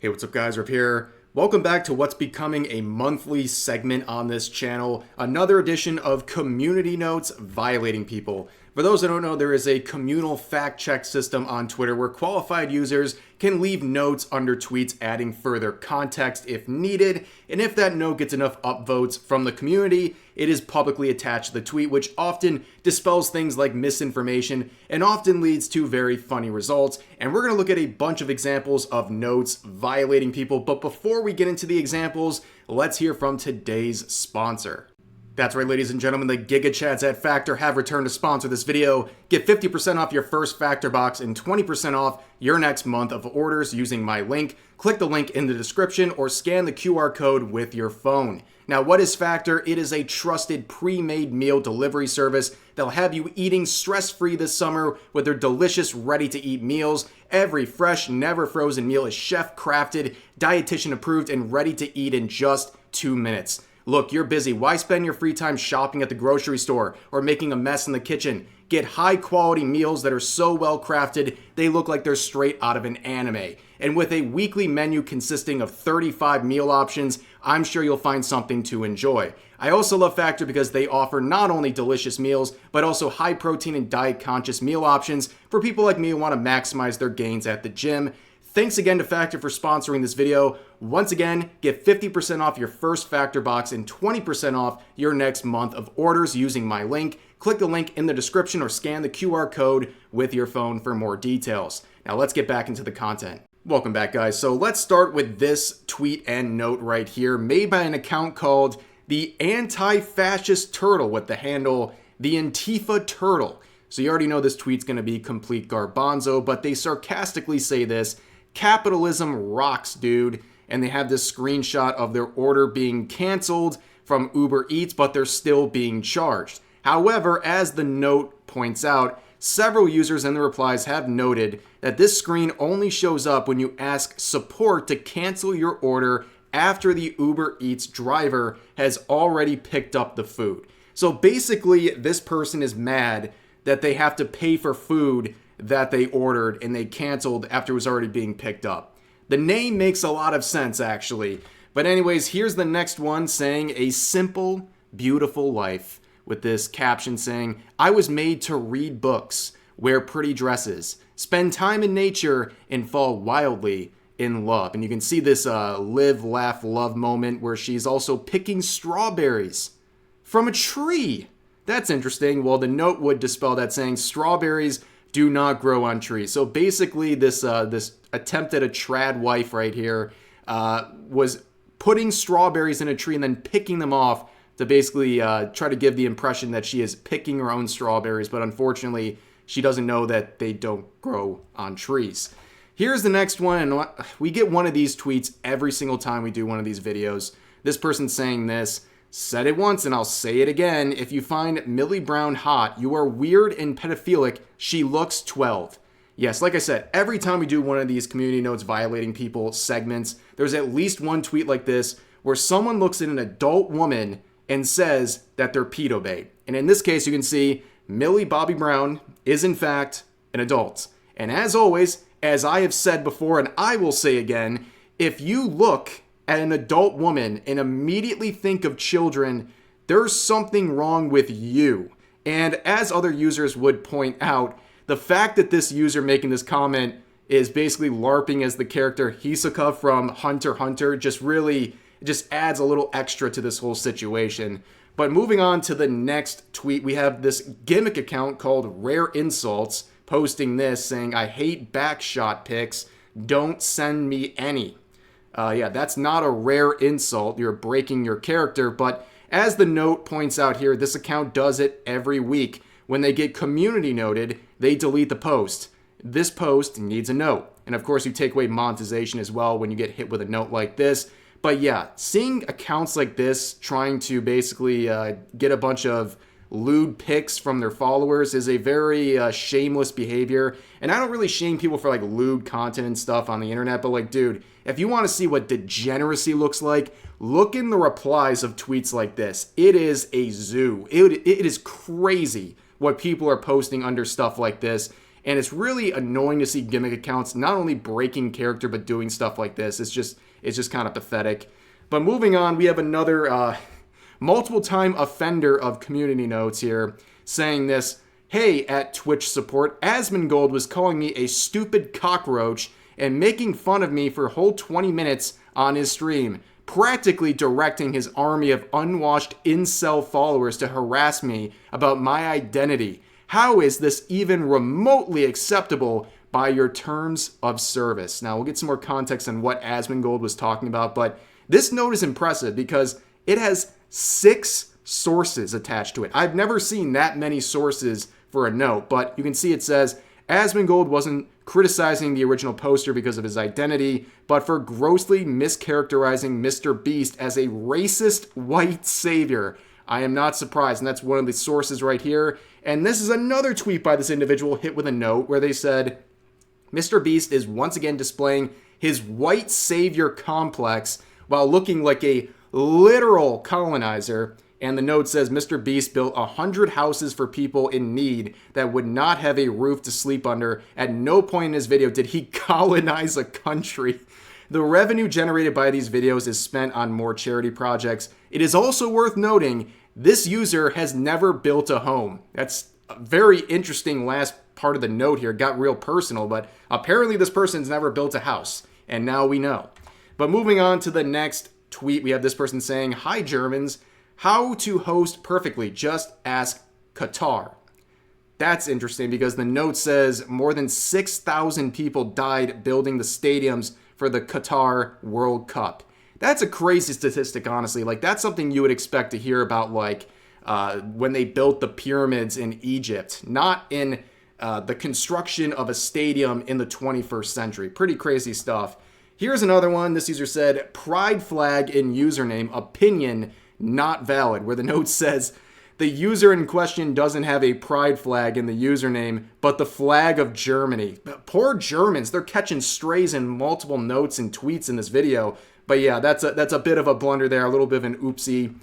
Hey, what's up guys, Rip here. Welcome back to what's becoming a monthly segment on this channel, another edition of Community Notes Violating People. For those that don't know, there is a communal fact check system on Twitter where qualified users can leave notes under tweets adding further context if needed, and if that note gets enough upvotes from the community, it is publicly attached to the tweet, which often dispels things like misinformation and often leads to very funny results. And we're going to look at a bunch of examples of notes violating people, but before we get into the examples, let's hear from today's sponsor. That's right, ladies and gentlemen, the Giga Chads at Factor have returned to sponsor this video. Get 50% off your first Factor box and 20% off your next month of orders using my link. Click the link in the description or scan the QR code with your phone. Now, what is Factor? It is a trusted pre-made meal delivery service that'll have you eating stress-free this summer with their delicious ready-to-eat meals. Every fresh, never frozen meal is chef-crafted, dietitian approved, and ready to eat in just 2 minutes. Look, you're busy. Why spend your free time shopping at the grocery store or making a mess in the kitchen? Get high quality meals that are so well crafted, they look like they're straight out of an anime. And with a weekly menu consisting of 35 meal options, I'm sure you'll find something to enjoy. I also love Factor because they offer not only delicious meals, but also high protein and diet conscious meal options for people like me who want to maximize their gains at the gym. Thanks again to Factor for sponsoring this video. Once again, get 50% off your first Factor box and 20% off your next month of orders using my link. Click the link in the description or scan the QR code with your phone for more details. Now let's get back into the content. Welcome back, guys. So let's start with this tweet and note right here, made by an account called the Anti-Fascist Turtle with the handle the Antifa Turtle. So you already know this tweet's going to be complete garbanzo, but they sarcastically say this: "Capitalism rocks, dude." And they have this screenshot of their order being canceled from Uber Eats, but they're still being charged. However, as the note points out, several users in the replies have noted that this screen only shows up when you ask support to cancel your order after the Uber Eats driver has already picked up the food. So basically, this person is mad that they have to pay for food that they ordered and they canceled after it was already being picked up. The name makes a lot of sense, actually. But anyways, here's the next one saying "a simple, beautiful life," with this caption saying, "I was made to read books, wear pretty dresses, spend time in nature, and fall wildly in love." And you can see this live, laugh, love moment where she's also picking strawberries from a tree. That's interesting. Well, the note would dispel that, saying strawberries do not grow on trees. So basically, this attempt at a trad wife right here was putting strawberries in a tree and then picking them off to basically try to give the impression that she is picking her own strawberries. But unfortunately, she doesn't know that they don't grow on trees. Here's the next one, and we get one of these tweets every single time we do one of these videos. This person's saying this: "Said it once and I'll say it again. If you find Millie Brown hot, you are weird and pedophilic. She looks 12. Yes, like I said, every time we do one of these Community Notes Violating People segments, there's at least one tweet like this where someone looks at an adult woman and says that they're pedo bait. And in this case, you can see Millie Bobby Brown is in fact an adult. And as always, as I have said before and I will say again, if you look at an adult woman and immediately think of children, there's something wrong with you. And as other users would point out, the fact that this user making this comment is basically LARPing as the character Hisoka from Hunter x Hunter just adds a little extra to this whole situation. But moving on to the next tweet, we have this gimmick account called Rare Insults posting this saying, "I hate backshot pics, don't send me any." Yeah, that's not a rare insult. You're breaking your character. But as the note points out here, this account does it every week. When they get community noted, they delete the post. This post needs a note. And of course, you take away monetization as well when you get hit with a note like this. But yeah, seeing accounts like this trying to basically get a bunch of lewd pics from their followers is a very shameless behavior. And I don't really shame people for like lewd content and stuff on the internet, but like, dude, if you want to see what degeneracy looks like, look in the replies of tweets like this. It is a zoo. It is crazy what people are posting under stuff like this. And it's really annoying to see gimmick accounts not only breaking character but doing stuff like this. It's just kind of pathetic. But moving on, we have another multiple time offender of community notes here saying this. Hey, at Twitch support, Asmongold was calling me a stupid cockroach and making fun of me for a whole 20 minutes on his stream, practically directing his army of unwashed incel followers to harass me about my identity. How is this even remotely acceptable by your terms of service? Now, we'll get some more context on what Asmongold was talking about, but this note is impressive because it has 6 sources attached to it. I've never seen that many sources for a note, but you can see it says, Asmongold wasn't criticizing the original poster because of his identity, but for grossly mischaracterizing Mr. Beast as a racist white savior. I am not surprised, and that's one of the sources right here. And this is another tweet by this individual hit with a note where they said, Mr. Beast is once again displaying his white savior complex while looking like a literal colonizer. And the note says, Mr. Beast built 100 houses for people in need that would not have a roof to sleep under. At no point in his video did he colonize a country. The revenue generated by these videos is spent on more charity projects. It is also worth noting, this user has never built a home. That's a very interesting last part of the note here. It got real personal, but apparently this person's never built a house. And now we know. But moving on to the next tweet, we have this person saying, Hi Germans. How to host perfectly, just ask Qatar. That's interesting because the note says more than 6,000 people died building the stadiums for the Qatar World Cup. That's a crazy statistic, honestly. Like, that's something you would expect to hear about, like, when they built the pyramids in Egypt, not in the construction of a stadium in the 21st century. Pretty crazy stuff. Here's another one. This user said, pride flag in username, opinion not valid, where the note says the user in question doesn't have a pride flag in the username, but the flag of Germany. Poor Germans, they're catching strays in multiple notes and tweets in this video. But yeah, that's a bit of a blunder there, a little bit of an oopsie.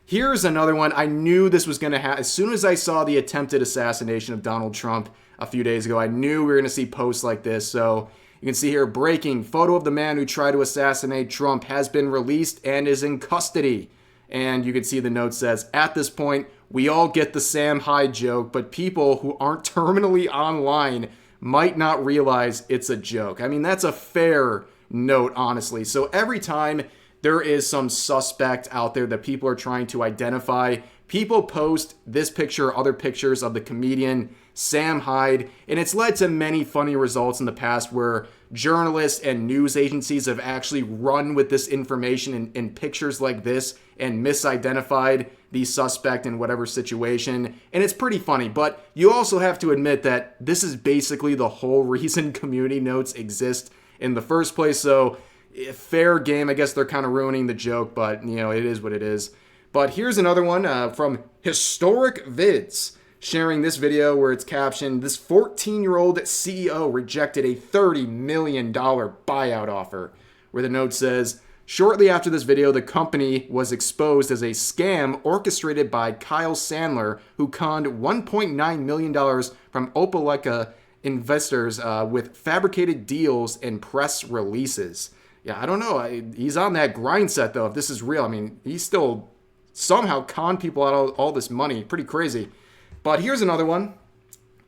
Here's another one. I knew this was going to happen. As soon as I saw the attempted assassination of Donald Trump a few days ago, I knew we were going to see posts like this. So you can see here, breaking, photo of the man who tried to assassinate Trump has been released and is in custody. And you can see the note says, at this point, we all get the Sam Hyde joke, but people who aren't terminally online might not realize it's a joke. I mean, that's a fair note, honestly. So every time there is some suspect out there that people are trying to identify, people post this picture or other pictures of the comedian Sam Hyde, and it's led to many funny results in the past where journalists and news agencies have actually run with this information in pictures like this and misidentified the suspect in whatever situation. And it's pretty funny, but you also have to admit that this is basically the whole reason community notes exist in the first place. So fair game. I guess they're kind of ruining the joke, but you know, it is what it is. But here's another one from Historic Vids, sharing this video where it's captioned, this 14-year-old CEO rejected a $30 million buyout offer, where the note says, shortly after this video, the company was exposed as a scam orchestrated by Kyle Sandler, who conned $1.9 million from Opelika investors with fabricated deals and press releases. Yeah, I don't know. He's on that grind set, though, if this is real. I mean, he's still somehow conned people out of all this money. Pretty crazy. But here's another one.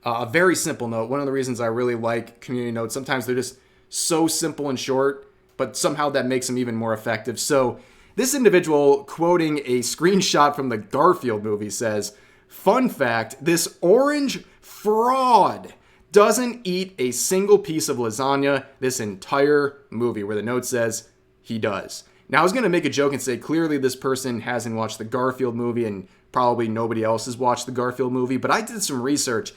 A very simple note. One of the reasons I really like community notes, sometimes they're just so simple and short, but somehow that makes them even more effective. So this individual, quoting a screenshot from the Garfield movie, says, fun fact, this orange fraud doesn't eat a single piece of lasagna this entire movie, where the note says he does. Now, I was going to make a joke and say, clearly this person hasn't watched the Garfield movie and probably nobody else has watched the Garfield movie, but I did some research.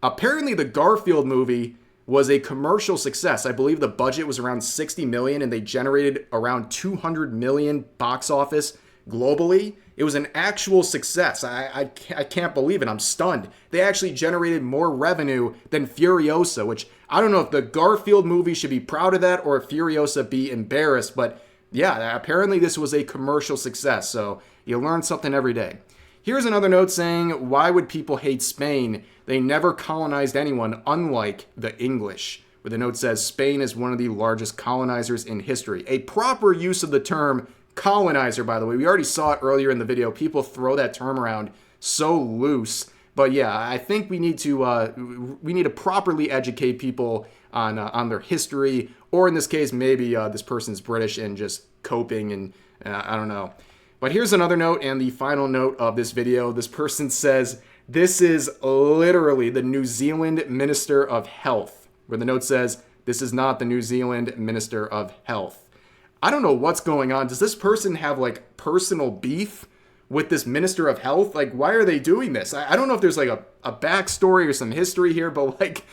Apparently the Garfield movie was a commercial success. I believe the budget was around $60 million and they generated around $200 million box office globally. It was an actual success. I can't believe it. I'm stunned. They actually generated more revenue than Furiosa, which I don't know if the Garfield movie should be proud of that or if Furiosa be embarrassed, but yeah, apparently this was a commercial success. So you learn something every day. Here's another note saying, why would people hate Spain? They never colonized anyone, unlike the English. Where the note says, Spain is one of the largest colonizers in history. A proper use of the term colonizer, by the way. We already saw it earlier in the video. People throw that term around so loose. But yeah, I think we need to properly educate people on their history, or in this case, maybe this person's British and just coping, and I don't know. But here's another note, and the final note of this video. This person says, this is literally the New Zealand Minister of Health, where the note says, this is not the New Zealand Minister of Health. I don't know what's going on. Does this person have like personal beef with this Minister of Health? Like, why are they doing this? I don't know if there's like a backstory or some history here, but like,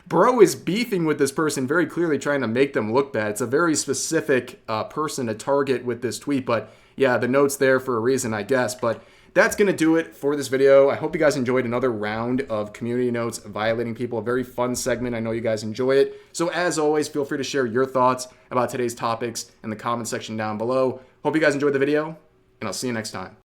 bro is beefing with this person, very clearly trying to make them look bad. It's a very specific person to target with this tweet, but yeah, the note's there for a reason, I guess. But that's going to do it for this video. I hope you guys enjoyed another round of community notes violating people. A very fun segment. I know you guys enjoy it. So as always, feel free to share your thoughts about today's topics in the comment section down below. Hope you guys enjoyed the video, and I'll see you next time.